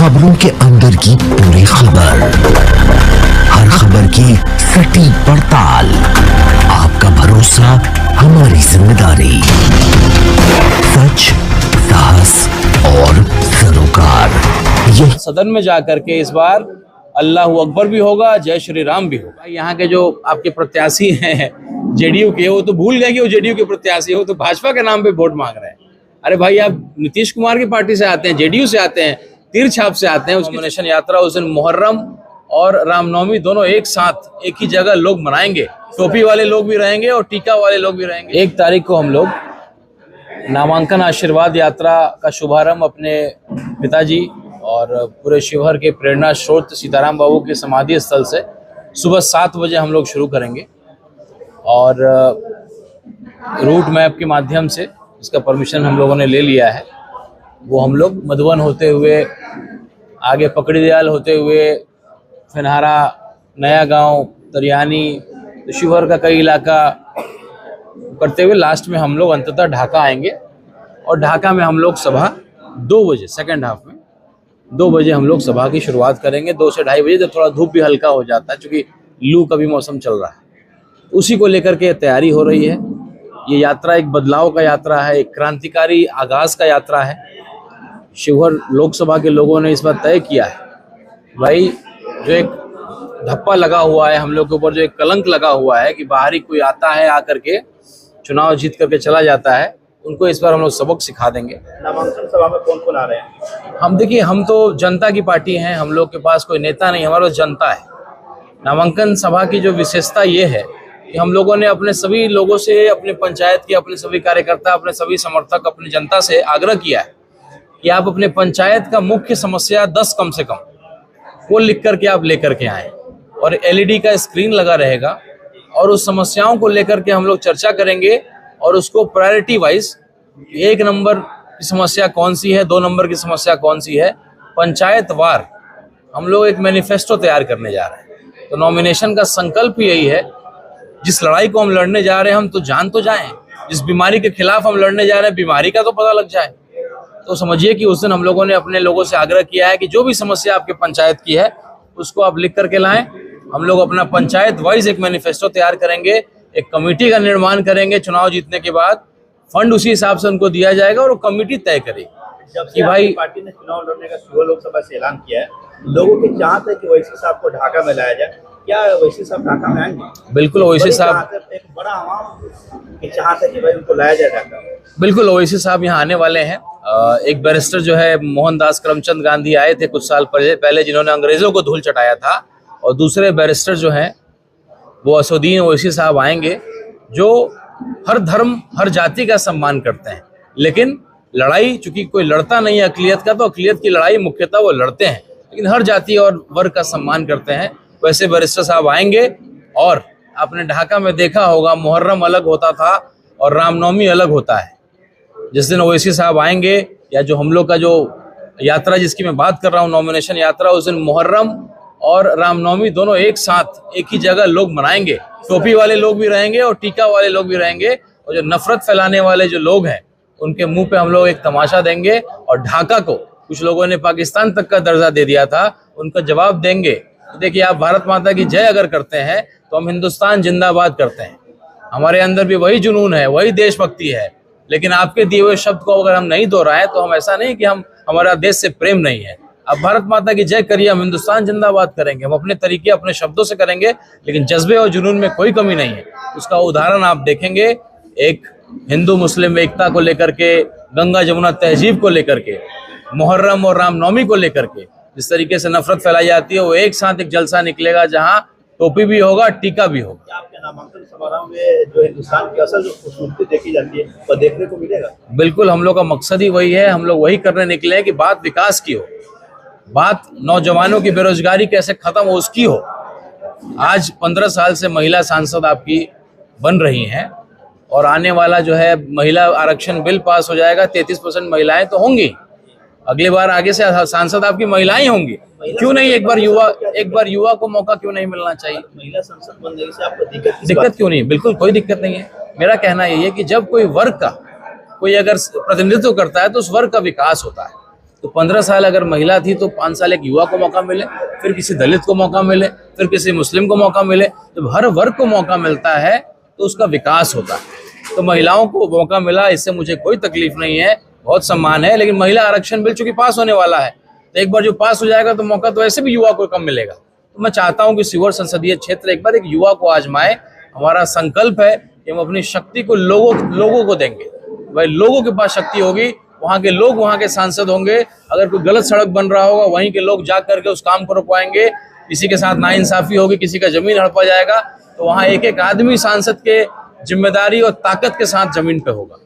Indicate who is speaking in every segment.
Speaker 1: खबरों के अंदर की पूरी खबर, हर खबर की सटीक पड़ताल, आपका भरोसा हमारी जिम्मेदारी, सच, साहस और सरोकार। ये
Speaker 2: सदन में जाकर के इस बार अल्लाह अकबर भी होगा, जय श्री राम भी होगा। यहाँ के जो आपके प्रत्याशी हैं जेडीयू के, वो तो भूल गए कि वो जेडीयू के प्रत्याशी हो, तो भाजपा के नाम पे वोट मांग रहे हैं। अरे भाई, आप नीतीश कुमार की पार्टी से आते हैं, जेडीयू से आते हैं, तीर छाप से आते हैं। उसकी नॉमिनेशन यात्रा उस दिन मुहर्रम और रामनवमी दोनों एक साथ एक ही जगह लोग मनाएंगे। टोपी वाले लोग भी रहेंगे और टीका वाले लोग भी रहेंगे। 1 तारीख को हम लोग नामांकन आशीर्वाद यात्रा का शुभारंभ अपने पिताजी और पूरे शिवहर के प्रेरणा स्रोत सीताराम बाबू के समाधि स्थल से सुबह 7 बजे हम लोग शुरू करेंगे। और रूट मैप के माध्यम से इसका परमिशन हम लोगों ने ले लिया है। वो हम लोग मधुबन होते हुए, आगे पकड़ी दयाल होते हुए, फिनहारा, नया गांव, तरियानी, तो शिवहर का कई इलाका करते हुए लास्ट में हम लोग अंततः ढाका आएंगे। और ढाका में हम लोग सभा 2 बजे, सेकेंड हाफ में 2 बजे हम लोग सभा की शुरुआत करेंगे। 2 से 2:30 बजे, जब थोड़ा धूप भी हल्का हो जाता है, क्योंकि लू का भी मौसम चल रहा है। उसी को लेकर के तैयारी हो रही है। ये यात्रा एक बदलाव का यात्रा है, एक क्रांतिकारी आगाज का यात्रा है। शिवहर लोकसभा के लोगों ने इस बार तय किया है, भाई जो एक धप्पा लगा हुआ है हम लोग के ऊपर, जो एक कलंक लगा हुआ है कि बाहरी कोई आता है, आकर के चुनाव जीत करके चला जाता है, उनको इस बार हम लोग सबक सिखा देंगे।
Speaker 3: नामांकन सभा में कौन कौन आ रहे हैं?
Speaker 2: हम देखिए, हम तो जनता की पार्टी हैं, हम लोग के पास कोई नेता नहीं, हमारे पास जनता है। नामांकन सभा की जो विशेषता ये है कि हम लोगों ने अपने सभी लोगों से, अपने पंचायत के अपने सभी कार्यकर्ता, अपने सभी समर्थक, अपनी जनता से आग्रह किया है कि आप अपने पंचायत का मुख्य समस्या 10 कम से कम वो लिख करके आप लेकर के आएं। और एलईडी का स्क्रीन लगा रहेगा और उस समस्याओं को लेकर के हम लोग चर्चा करेंगे और उसको प्रायोरिटी वाइज 1 नंबर की समस्या कौन सी है, 2 नंबर की समस्या कौन सी है, पंचायत वार हम लोग एक मैनिफेस्टो तैयार करने जा रहे हैं। तो नॉमिनेशन का संकल्प यही है, जिस लड़ाई को हम लड़ने जा रहे हैं हम तो जान तो जाएं, जिस बीमारी के खिलाफ हम लड़ने जा रहे हैं बीमारी का तो पता लग जाए। तो समझिए कि उस दिन हम लोगों ने अपने लोगों से आग्रह किया है कि जो भी समस्या आपके पंचायत की है उसको आप लिख करके लाएं। हम लोग अपना पंचायत वाइज एक मैनिफेस्टो तैयार करेंगे, एक कमेटी का निर्माण करेंगे। चुनाव जीतने के बाद फंड उसी हिसाब से उनको दिया जाएगा और वो कमेटी तय करेगी।
Speaker 3: जब से भाई पार्टी ने चुनाव लड़ने का शिवहर लोकसभा से ऐलान किया है, लोगों की चाहत है कि ओवैसी साहब को ढाका में लाया जाए। क्या ओवैसी साहब ढाका में आएंगे?
Speaker 2: बिल्कुल ओवैसी साहब,
Speaker 3: एक बड़ा आवाम की चाहत है कि भाई उनको लाया जाए ढाका।
Speaker 2: बिल्कुल ओवैसी साहब यहाँ आने वाले हैं। एक बैरिस्टर जो है मोहनदास करमचंद गांधी आए थे कुछ साल पहले, जिन्होंने अंग्रेजों को धूल चटाया था। और दूसरे बैरिस्टर जो हैं वो असदुद्दीन ओवैसी साहब आएंगे, जो हर धर्म हर जाति का सम्मान करते हैं। लेकिन लड़ाई, चूंकि कोई लड़ता नहीं है अक़लियत का, तो अक़लियत की लड़ाई मुख्यतः वो लड़ते हैं, लेकिन हर जाति और वर्ग का सम्मान करते हैं। वैसे बैरिस्टर साहब आएंगे। और आपने ढाका में देखा होगा, मुहर्रम अलग होता था और रामनवमी अलग होता है। जिस दिन ओवैसी साहब आएंगे, या जो हम लोग का जो यात्रा जिसकी मैं बात कर रहा हूँ, नॉमिनेशन यात्रा, उस दिन मुहर्रम और रामनवमी दोनों एक साथ एक ही जगह लोग मनाएंगे। टोपी वाले लोग भी रहेंगे और टीका वाले लोग भी रहेंगे। और जो नफरत फैलाने वाले जो लोग हैं उनके मुंह पे हम लोग एक तमाशा देंगे। और ढाका को कुछ लोगों ने पाकिस्तान तक का दर्जा दे दिया था, उनका जवाब देंगे। तो देखिए, आप भारत माता की जय अगर करते हैं तो हम हिंदुस्तान जिंदाबाद करते हैं। हमारे अंदर भी वही जुनून है, वही देशभक्ति है। लेकिन आपके दिए हुए शब्द को अगर हम नहीं दोहराएं तो हम ऐसा नहीं कि हम हमारा देश से प्रेम नहीं है। अब भारत माता की जय करिए, हम हिंदुस्तान जिंदाबाद करेंगे। हम अपने तरीके, अपने शब्दों से करेंगे, लेकिन जज्बे और जुनून में कोई कमी नहीं है। उसका उदाहरण आप देखेंगे, एक हिंदू मुस्लिम एकता को लेकर के, गंगा जमुना तहजीब को लेकर के, मुहर्रम और रामनवमी को लेकर के जिस तरीके से नफरत फैलाई जाती है, वो एक साथ एक जलसा निकलेगा जहां टोपी भी होगा, टीका भी होगा।
Speaker 3: आपके नामांकन समारोह में जो हिंदुस्तान की असल जो खूबसूरती देखी जाती है वो देखने को मिलेगा?
Speaker 2: बिल्कुल, हम लोग का मकसद ही वही है। हम लोग वही करने निकले हैं कि बात विकास की हो, बात नौजवानों की बेरोजगारी कैसे खत्म हो उसकी हो। आज 15 साल से महिला सांसद आपकी बन रही हैं और आने वाला जो है महिला आरक्षण बिल पास हो जाएगा, 33% महिलाएं तो होंगी। अगली बार आगे से सांसद आपकी महिलाएं होंगी। क्यों नहीं, एक बार युवा को मौका क्यों नहीं मिलना चाहिए?
Speaker 3: महिला संसद बनने से आपको
Speaker 2: दिक्कत क्यों नहीं? बिल्कुल कोई दिक्कत नहीं है। मेरा कहना यही है कि जब कोई वर्ग का कोई अगर प्रतिनिधित्व करता है तो उस वर्ग का विकास होता है। तो 15 साल अगर महिला थी तो 5 साल एक युवा को मौका मिले, फिर किसी दलित को मौका मिले, फिर किसी मुस्लिम को मौका मिले। जब हर वर्ग को मौका मिलता है तो उसका विकास होता है। तो महिलाओं को मौका मिला, इससे मुझे कोई तकलीफ नहीं है, बहुत सम्मान है। लेकिन महिला आरक्षण बिल चूंकि पास होने वाला है, तो एक बार जो पास हो जाएगा तो मौका तो ऐसे भी युवा को कम मिलेगा। तो मैं चाहता हूं कि सीहोर संसदीय क्षेत्र एक बार एक युवा को आजमाए। हमारा संकल्प है कि हम अपनी शक्ति को लोगों को देंगे। भाई लोगों के पास शक्ति होगी, वहाँ के लोग वहाँ के सांसद होंगे। अगर कोई गलत सड़क बन रहा होगा, वहीं के लोग जा करके उस काम को रुकवाएंगे। किसी के साथ नाइंसाफी होगी, किसी का जमीन हड़पा जाएगा, तो वहाँ एक एक आदमी सांसद के जिम्मेदारी और ताकत के साथ जमीन पे होगा।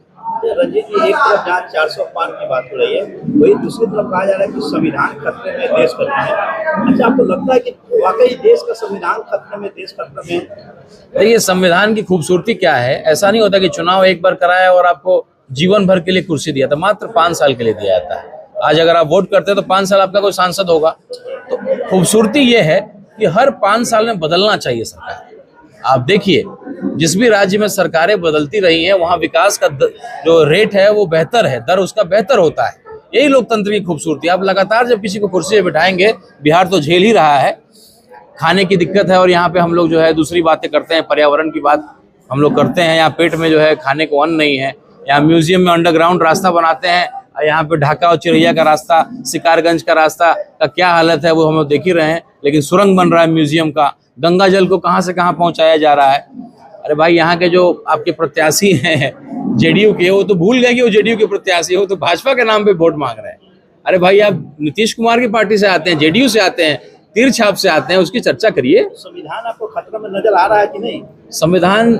Speaker 3: रंजीत जी, एक तरफ जहाँ 400 पार की बात हो रही है, वही दूसरी तरफ कहा जा रहा है कि संविधान खतरे में, देश खतरे में। अच्छा, आपको लगता है कि वाकई देश का संविधान खतरे में, देश खतरे में?
Speaker 2: देखिए, संविधान की खूबसूरती क्या है, ऐसा नहीं होता कि चुनाव एक बार कराया और आपको जीवन भर के लिए कुर्सी दिया था, मात्र 5 साल के लिए दिया जाता है। आज अगर आप वोट करते हैं तो 5 साल आपका कोई सांसद होगा। तो खूबसूरती ये है कि हर 5 साल में बदलना चाहिए सरकार। आप देखिए, जिस भी राज्य में सरकारें बदलती रही हैं, वहाँ विकास का जो रेट है वो बेहतर है, दर उसका बेहतर होता है। यही लोकतंत्र की खूबसूरती। आप लगातार जब किसी को कुर्सी पे बिठाएंगे, बिहार तो झेल ही रहा है, खाने की दिक्कत है, और यहाँ पे हम लोग जो है दूसरी बातें करते हैं, पर्यावरण की बात हम लोग करते हैं। यहाँ पेट में जो है खाने को अन्न नहीं है। यहाँ म्यूजियम में अंडरग्राउंड रास्ता बनाते हैं, यहाँ पे ढाका और चिरैया का रास्ता, शिकारगंज का रास्ता का क्या हालत है वो हम लोग देख ही रहे हैं। लेकिन सुरंग बन रहा है म्यूजियम का, गंगा जल को कहाँ से कहाँ पहुँचाया जा रहा है। अरे भाई, यहाँ के जो आपके प्रत्याशी हैं जेडीयू के, वो तो भूल गए कि वो जेडीयू के प्रत्याशी हो, तो भाजपा के नाम पे वोट मांग रहे हैं। अरे भाई, आप नीतीश कुमार की पार्टी से आते हैं, जेडीयू से आते हैं, तीर छाप से आते हैं, उसकी चर्चा करिए।
Speaker 3: संविधान आपको खतरे में नजर आ रहा है कि नहीं?
Speaker 2: संविधान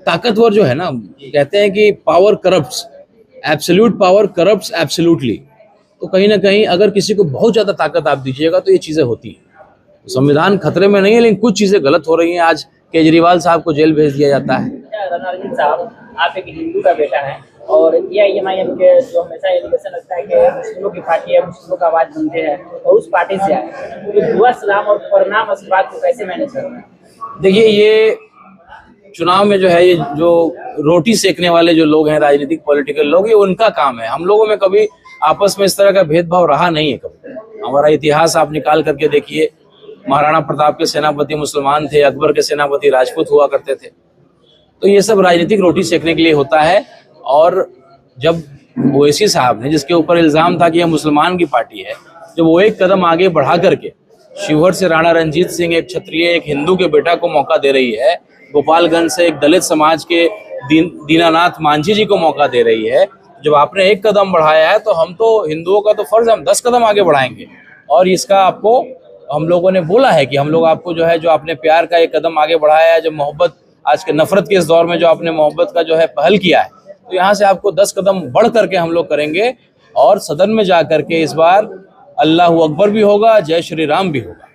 Speaker 2: ताकतवर जो है ना, कहते हैं कि power corrupts, absolute power corrupts absolutely. तो कहीं ना कहीं अगर किसी को बहुत ज्यादा ताकत आप दीजिएगा तो ये चीजें होती हैं। तो संविधान खतरे में नहीं है, लेकिन कुछ चीजें गलत हो रही हैं। आज केजरीवाल साहब को जेल भेज दिया जाता है।
Speaker 4: रंजीत साहब, आप एक हिंदू का बेटा है और AIMIM के जो हमेशा एलिगेशन लगता है कि मुस्लिमों की पार्टी है, मुस्लिमों का आवाज बनते हैं, और उस पार्टी से आए, तो दुआ सलाम और परिणाम इस बात को कैसे मैनेज करना है?
Speaker 2: देखिए, ये चुनाव में जो है, ये जो रोटी सेकने वाले जो लोग हैं, राजनीतिक पॉलिटिकल लोग, ये उनका काम है। हम लोगों में कभी आपस में इस तरह का भेदभाव रहा नहीं है कभी। हमारा इतिहास आप निकाल करके देखिए, महाराणा प्रताप के सेनापति मुसलमान थे, अकबर के सेनापति राजपूत हुआ करते थे। तो ये सब राजनीतिक रोटी सेकने के लिए होता है। और जब ओवैसी साहब ने, जिसके ऊपर इल्जाम था कि यह मुसलमान की पार्टी है, जब वो एक कदम आगे बढ़ा करके शिवहर से राणा रंजीत सिंह, एक क्षत्रिय, एक हिंदू के बेटा को मौका दे रही है, गोपालगंज से एक दलित समाज के दीनानाथ मांझी जी को मौका दे रही है, जब आपने एक कदम बढ़ाया है तो हम तो हिंदुओं का तो फर्ज, हम 10 कदम आगे बढ़ाएंगे। और इसका आपको हम लोगों ने बोला है कि हम लोग आपको जो है, जो आपने प्यार का एक कदम आगे बढ़ाया है, जो मोहब्बत, आज के नफरत के इस दौर में जो आपने मोहब्बत का जो है पहल किया है, तो यहाँ से आपको 10 कदम बढ़ करके हम लोग करेंगे। और सदन में जा करके इस बार अल्लाह अकबर भी होगा, जय श्री राम भी होगा।